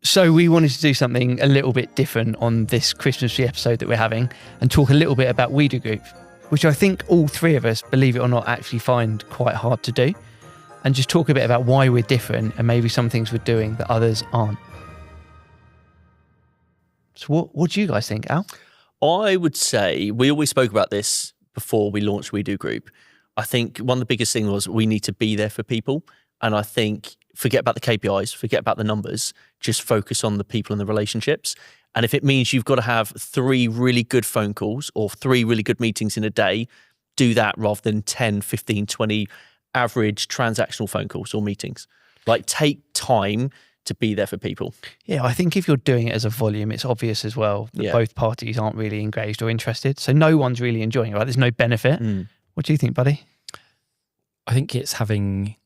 So we wanted to do something a little bit different on this Christmas tree episode that we're having and talk a little bit about We Do Group, which I think all three of us, believe it or not, actually find quite hard to do, and just talk a bit about why we're different and maybe some things we're doing that others aren't. So what do you guys think, Al? I would say, we always spoke about this before we launched We Do Group. I think one of the biggest things was we need to be there for people. And I think forget about the KPIs, forget about the numbers, just focus on the people and the relationships. And if it means you've got to have 3 really good phone calls or 3 really good meetings in a day, do that rather than 10, 15, 20 average transactional phone calls or meetings. Like, take time to be there for people. Yeah, I think if you're doing it as a volume, it's obvious as well that both parties aren't really engaged or interested. So no one's really enjoying it, right? There's no benefit. What do you think, buddy? I think it's having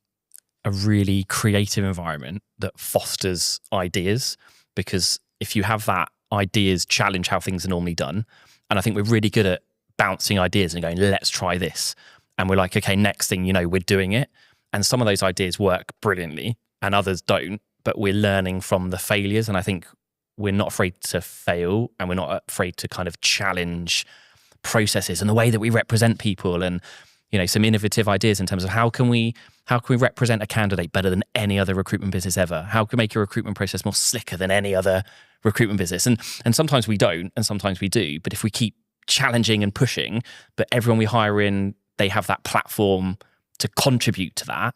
a really creative environment that fosters ideas, because if you have that, ideas challenge how things are normally done. And I think we're really good at bouncing ideas and going, let's try this. And we're like, okay, next thing you know, we're doing it. And some of those ideas work brilliantly and others don't, but we're learning from the failures. And I think we're not afraid to fail, and we're not afraid to kind of challenge processes and the way that we represent people, and, you know, some innovative ideas in terms of how can we represent a candidate better than any other recruitment business ever? How can we make a recruitment process more slicker than any other recruitment business? And sometimes we don't, and sometimes we do. But if we keep challenging and pushing, but everyone we hire in, they have that platform to contribute to that,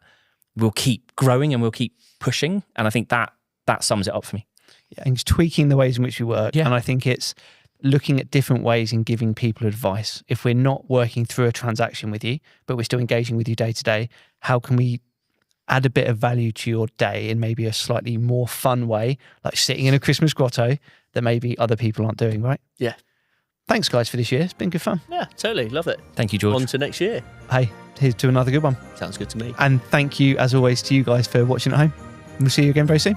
we'll keep growing and we'll keep pushing. And I think that sums it up for me. Yeah, and just tweaking the ways in which we work. Yeah. And I think it's looking at different ways in giving people advice. If we're not working through a transaction with you, but we're still engaging with you day to day, how can we add a bit of value to your day in maybe a slightly more fun way, like sitting in a Christmas grotto that maybe other people aren't doing, right? Yeah. Thanks, guys, for this year. It's been good fun. Yeah, totally. Love it. Thank you, George. On to next year. Hey, here's to another good one. Sounds good to me. And thank you, as always, to you guys for watching at home. We'll see you again very soon.